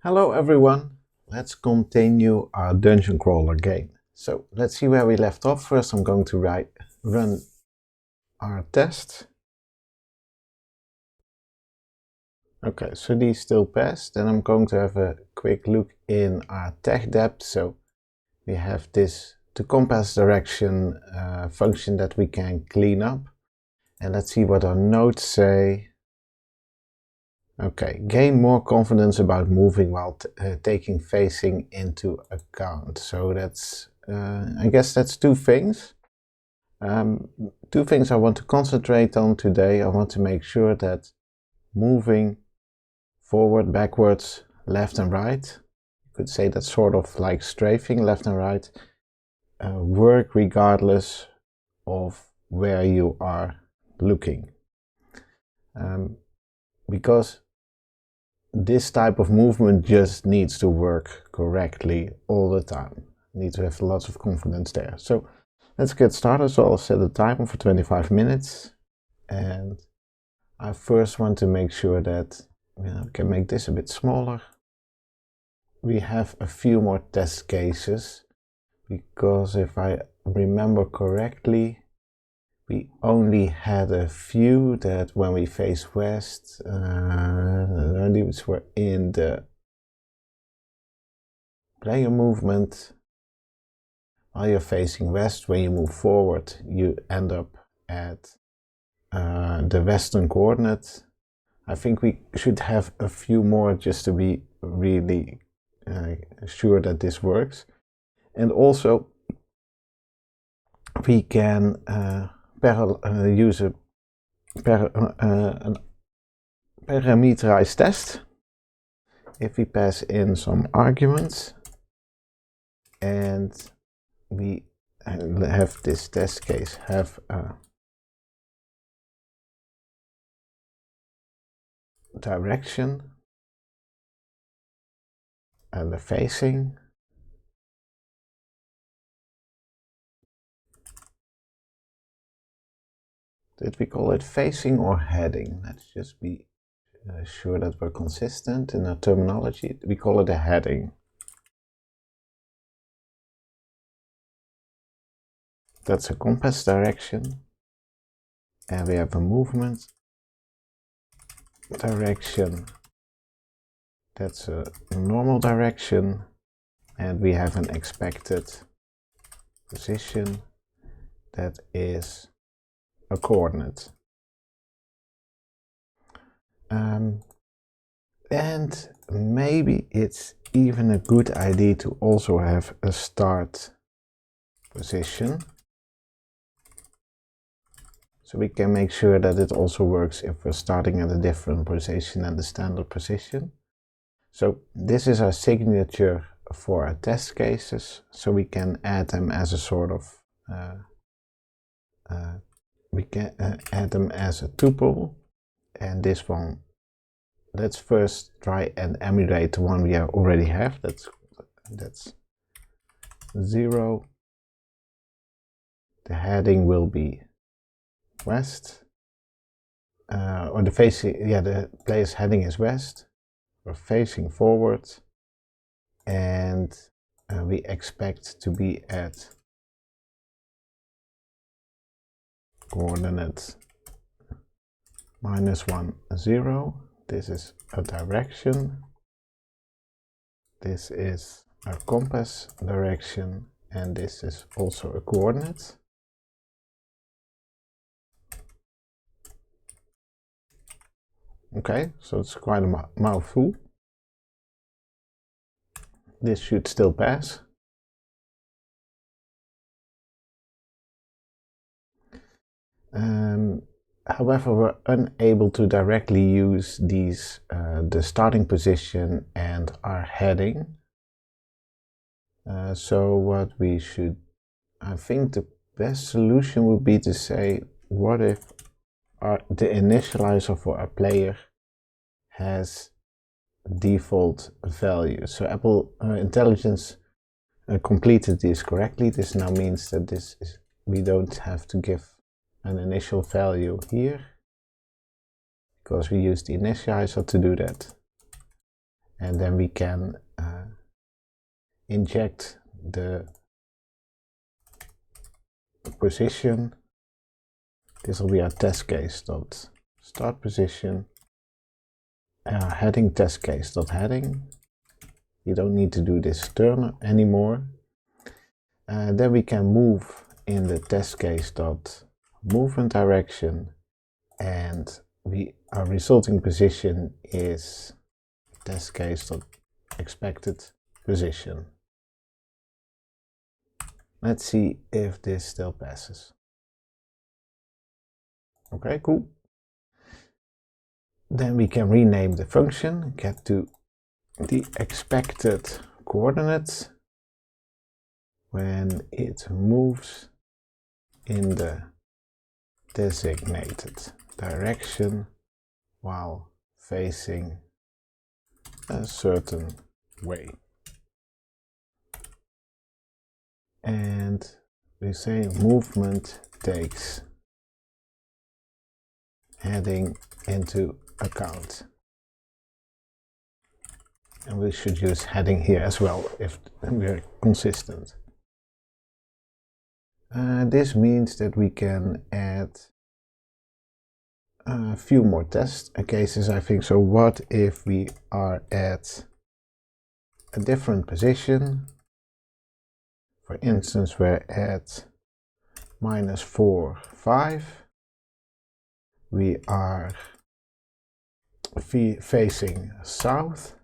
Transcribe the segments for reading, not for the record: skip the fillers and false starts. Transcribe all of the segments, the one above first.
Hello everyone, let's continue our dungeon crawler game. So let's see where we left off. First I'm going to run our test. Okay, so these still pass. Then I'm going to have a quick look in our tech depth. So we have this toCompassDirection function that we can clean up. And let's see what our notes say. Okay, gain more confidence about moving while taking facing into account. So that's, I guess that's two things. Two things I want to concentrate on today. I want to make sure that moving forward, backwards, left and right, you could say that's sort of like strafing left and right, work regardless of where you are looking. Because this type of movement just needs to work correctly all the time. You need to have lots of confidence there. So let's get started. So I'll set a timer for 25 minutes. And I first want to make sure that we can make this a bit smaller. We have a few more test cases because if I remember correctly, we only had a few that when we face west, these were in the player movement. While you're facing west, when you move forward, you end up at the western coordinate. I think we should have a few more just to be really sure that this works. And also, we can use a parameterized test if we pass in some arguments and we have this test case have a direction and the facing. Did we call it facing or heading? Let's just be sure that we're consistent in our terminology. We call it a heading. That's a compass direction. And we have a movement direction. That's a normal direction. And we have an expected position that is a coordinate. And maybe it's even a good idea to also have a start position. So we can make sure that it also works if we're starting at a different position than the standard position. So this is our signature for our test cases. So we can add them as a sort of, we can add them as a tuple. And this one, let's first try and emulate the one we already have. That's 0. The heading will be west, or the facing, the player's heading is west. We're facing forward, and we expect to be at coordinate -1, 0. This is a direction. This is a compass direction, and this is also a coordinate. Okay, so it's quite a mouthful. This should still pass. However, we're unable to directly use these, the starting position and our heading. So what we should, I think the best solution would be to say, what if the initializer for our player has default value? So Apple Intelligence completed this correctly. This now means that we don't have to give an initial value here because we use the initializer to do that. and then we can inject the position. This will be our test case dot start position, our heading test case dot heading. You don't need to do this turn anymore. Then we can move in the test case dot movement direction, and our resulting position is test case dot expected position. Let's see if this still passes. Okay, cool. Then we can rename the function, get to the expected coordinates when it moves in the designated direction while facing a certain way. And we say movement takes heading into account. And we should use heading here as well if we're consistent. This means that we can add a few more test cases, I think. So what if we are at a different position? For instance, we're at -4, 5. We are facing south.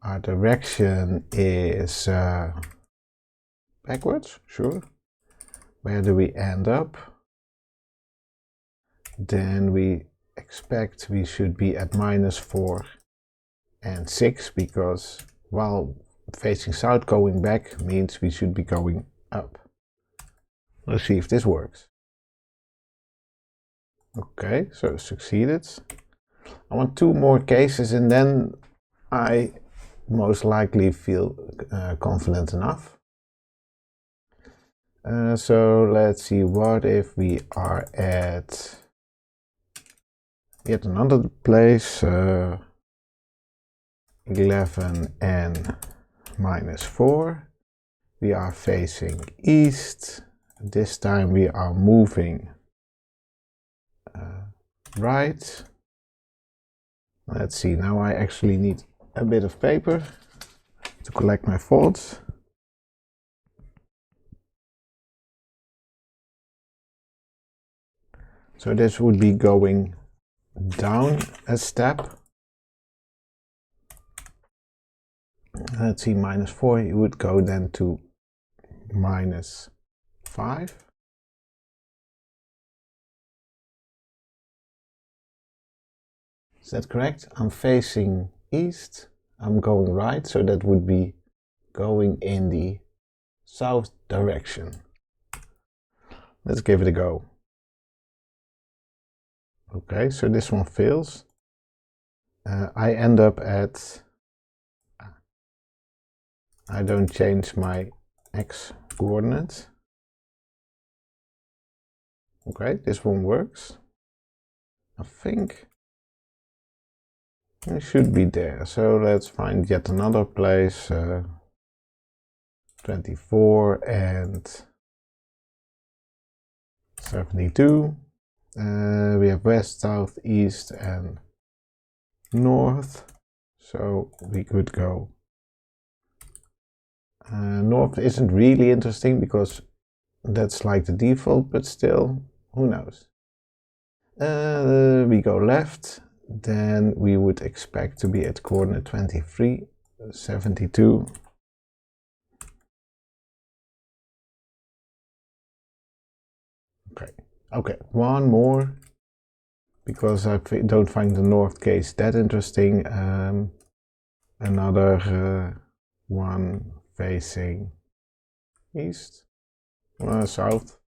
Our direction is backwards, sure. Where do we end up? Then we expect we should be at -4 and 6, because while facing south, going back means we should be going up. Let's see if this works. Okay, so succeeded. I want 2 more cases and then I most likely feel confident enough. So let's see, what if we are at yet another place, 11 and -4. We are facing east. This time we are moving right. Let's see, now I actually need a bit of paper to collect my thoughts. So this would be going down a step. Let's see, -4, you would go then to -5. Is that correct? I'm facing east, I'm going right, so that would be going in the south direction. Let's give it a go. Okay, so this one fails. I end up at, I don't change my x coordinates. Okay, this one works. I think it should be there. So let's find yet another place. 24 and 72. We have west, south, east and north. So we could go. North isn't really interesting because that's like the default, but still, who knows. We go left, then we would expect to be at coordinate 23, 72. Okay, one more, because I don't find the north case that interesting. Another one facing east, south.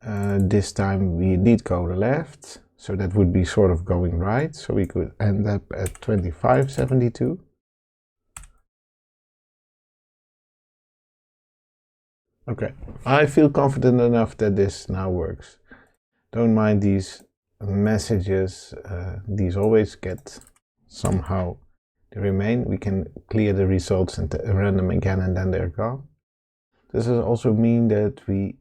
This time we did go left, so that would be sort of going right, so we could end up at 25, 72. Okay, I feel confident enough that this now works. Don't mind these messages, these always get somehow they remain. We can clear the results and run them again, and then they're gone. Does it also mean that we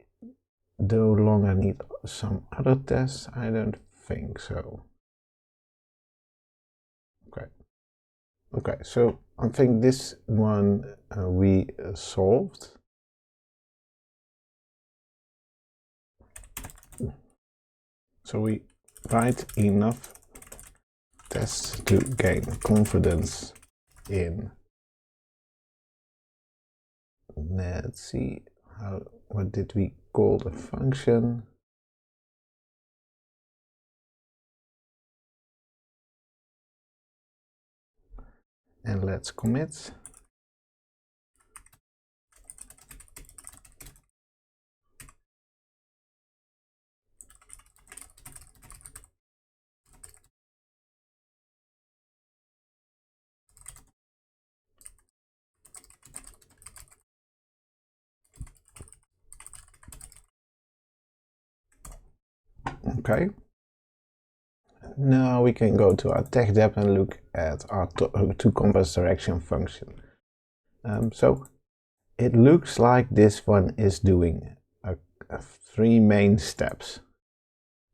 no longer need some other tests? I don't think so. Okay, so I think this one we solved. So we write enough tests to gain confidence in. Let's see, what did we call the function? And let's commit. Okay. Now we can go to our tech dep and look at our toCompassDirection function. So it looks like this one is doing three main steps: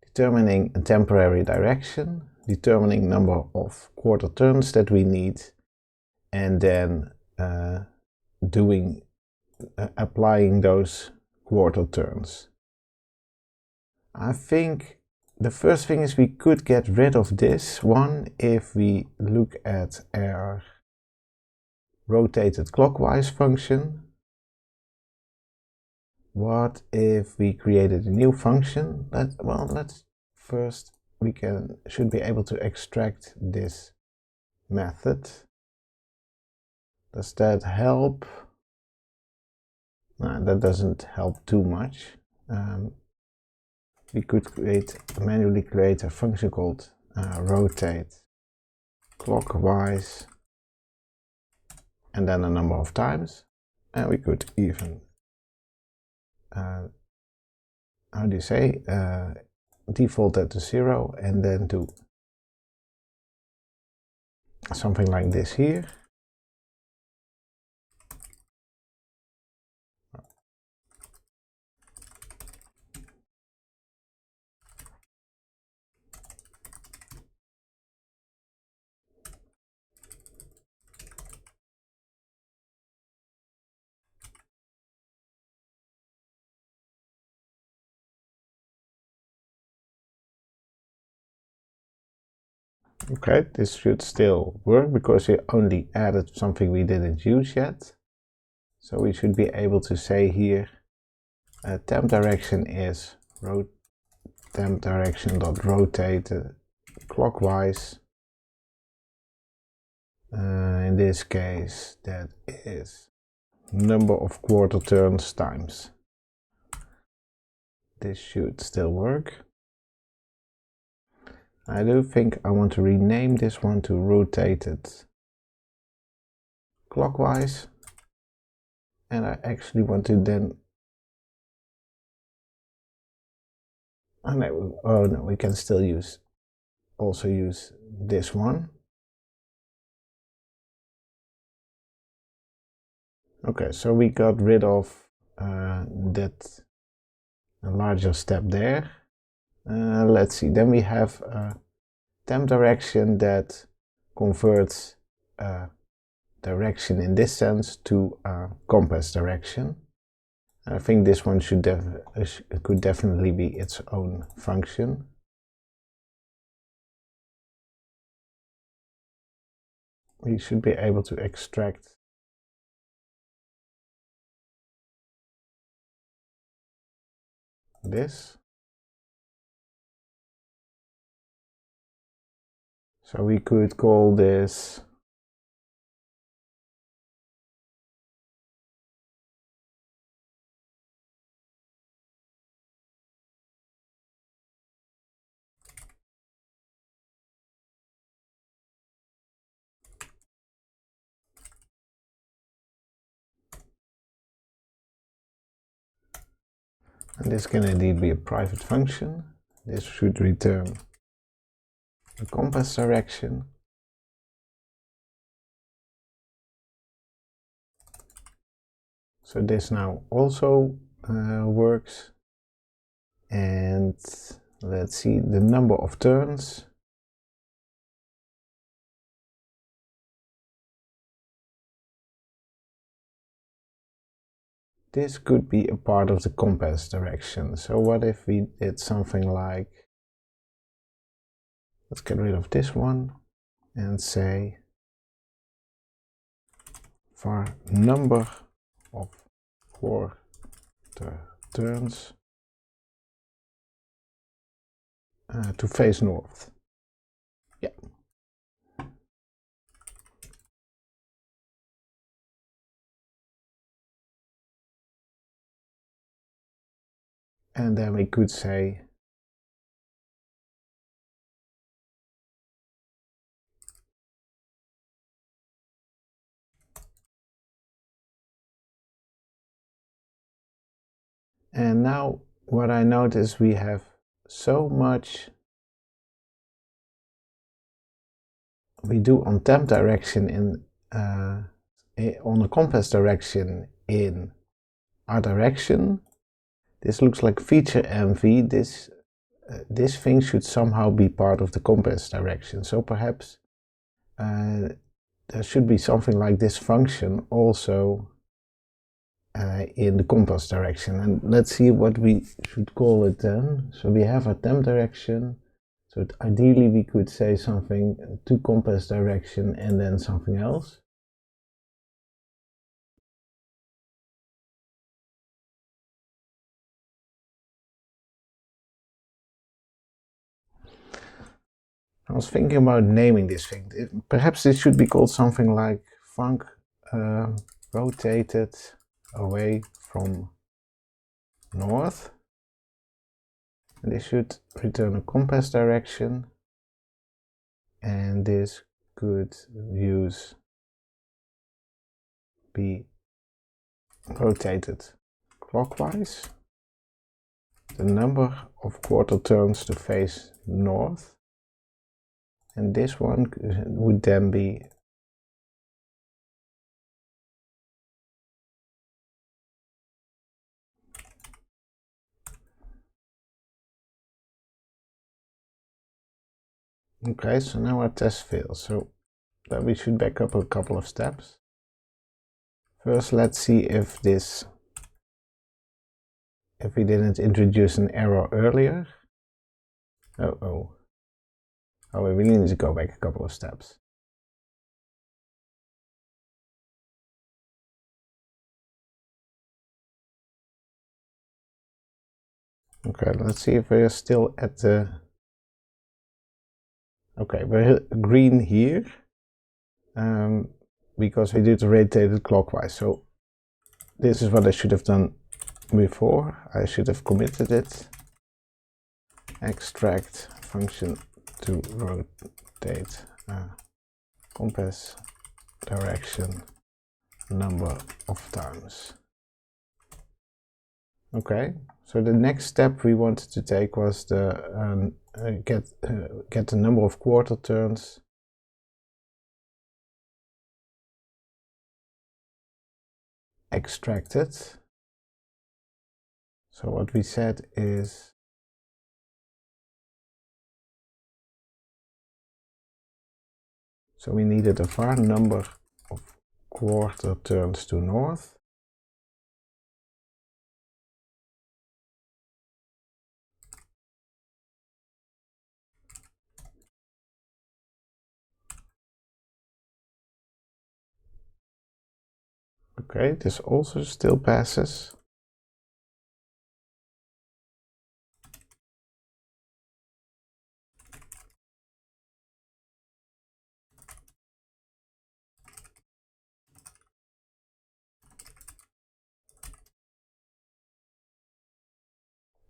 determining a temporary direction, determining number of quarter turns that we need, and then applying those quarter turns. I think the first thing is we could get rid of this one if we look at our rotated clockwise function. What if we created a new function? Let's first, should be able to extract this method. Does that help? No, that doesn't help too much. We could manually create a function called rotate clockwise and then a number of times. And we could even, how do you say, default that to 0 and then do something like this here. Okay, this should still work because we only added something we didn't use yet. So we should be able to say here, temp direction is temp direction dot rotate clockwise. In this case, that is number of quarter turns times. This should still work. I do think I want to rename this one to rotated clockwise, and I actually want to then, oh no, we can still also use this one. Okay, so we got rid of that larger step there. Let's see, then we have temp direction that converts direction in this sense to compass direction. I think this one could definitely be its own function. We should be able to extract this. So we could call this and this can indeed be a private function. This should return the compass direction. So this now also works. And let's see the number of turns. This could be a part of the compass direction. So what if we did something like, let's get rid of this one and say for number of quarter turns to face north. Yeah. And then we could say and now what I notice, we have so much we do on temp direction in on the compass direction in our direction. This looks like feature envy. This thing should somehow be part of the compass direction. So perhaps there should be something like this function also in the compass direction. And let's see what we should call it then. So we have a temp direction. So ideally we could say something to compass direction and then something else. I was thinking about naming this thing. Perhaps this should be called something like func rotated away from north. And this should return a compass direction. And this could be rotated clockwise. The number of quarter turns to face north. And this one would then be okay. So now our test fails. So then we should back up a couple of steps. First, let's see if we didn't introduce an error earlier. Oh, we really need to go back a couple of steps. Okay, let's see if we're still at the... Okay, we're green here because we did rotated clockwise. So this is what I should have done before. I should have committed it. Extract function to rotate compass direction number of times. Okay, so the next step we wanted to take was the get the number of quarter turns extracted. So what we said is so we needed a var number of quarter turns to north. Okay, this also still passes.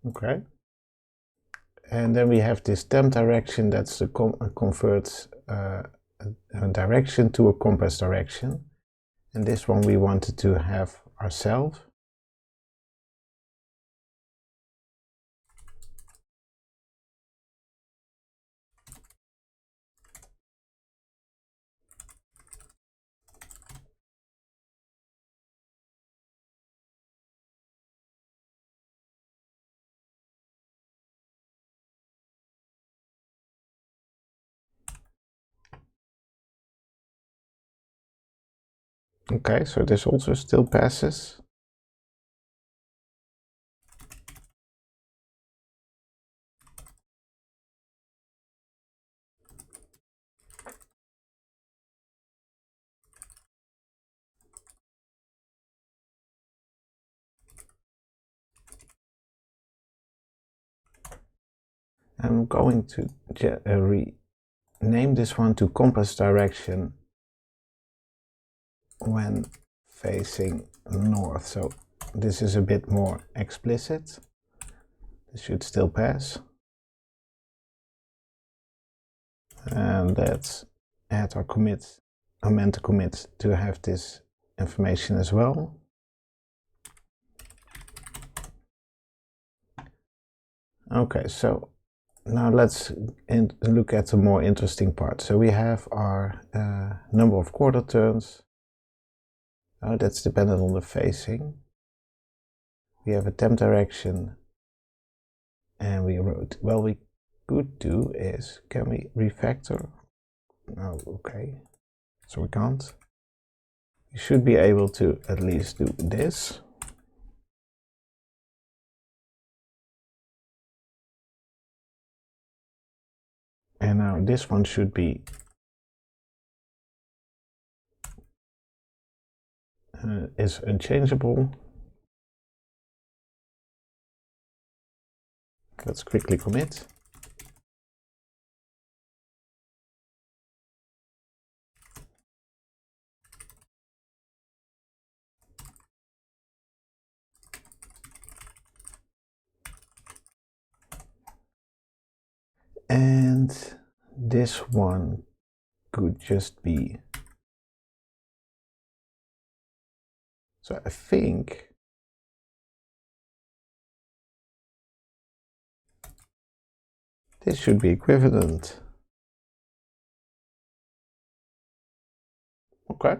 Okay. And then we have this temp direction that's the converts a direction to a compass direction. And this one we wanted to have ourselves. Okay, so this also still passes. I'm going to rename this one to compass direction when facing north. So this is a bit more explicit. This should still pass. And let's add our commit, amend the commit to have this information as well. Okay, so now let's look at the more interesting part. So we have our number of quarter turns. Oh, that's dependent on the facing. We have a temp direction, and we wrote, well, we could do is, can we refactor? Oh, okay, so we can't. You should be able to at least do this. And now this one should be is unchangeable. Let's quickly commit. And this one could just be, so I think this should be equivalent. Okay.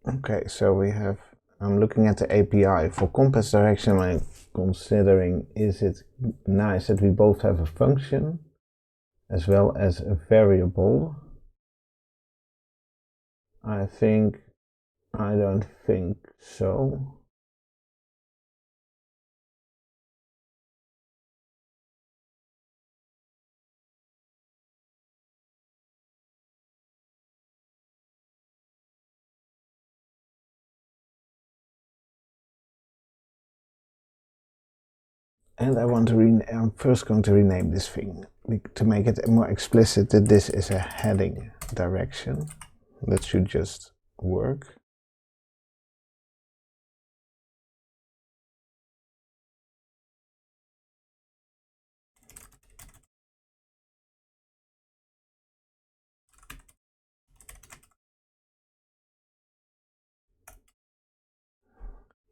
Okay, so we have, I'm looking at the API for compass direction. I'm considering, is it nice that we both have a function as well as a variable? I don't think so. And I'm first going to rename this thing to make it more explicit that this is a heading direction. That should just work.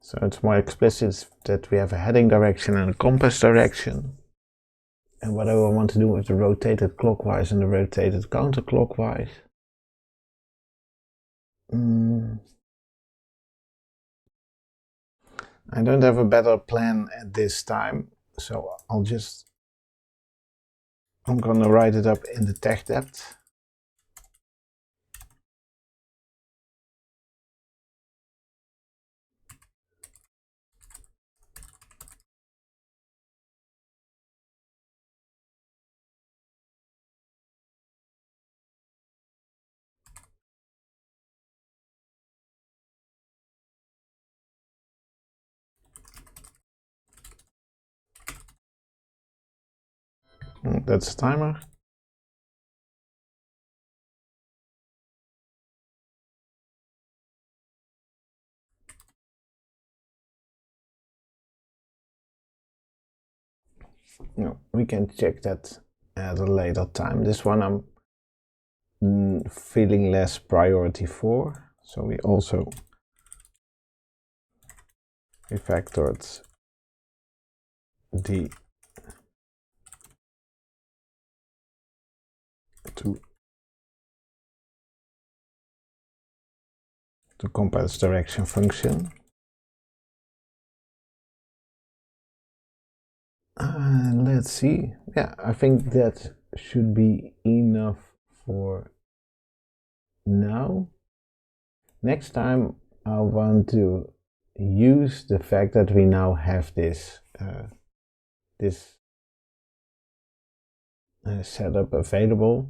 So it's more explicit that we have a heading direction and a compass direction. And what do I want to do with the rotated clockwise and the rotated counterclockwise? I don't have a better plan at this time, so I'm gonna write it up in the tech depth. That's the timer. No, we can check that at a later time. This one I'm feeling less priority for, so we also refactored the to toCompassDirection function. Let's see. Yeah, I think that should be enough for now. Next time I want to use the fact that we now have this setup available.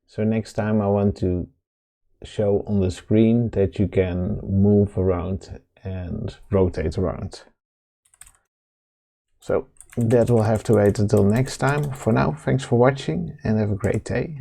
So next time I want to show on the screen that you can move around and rotate around. So that will have to wait until next time. For now, thanks for watching and have a great day.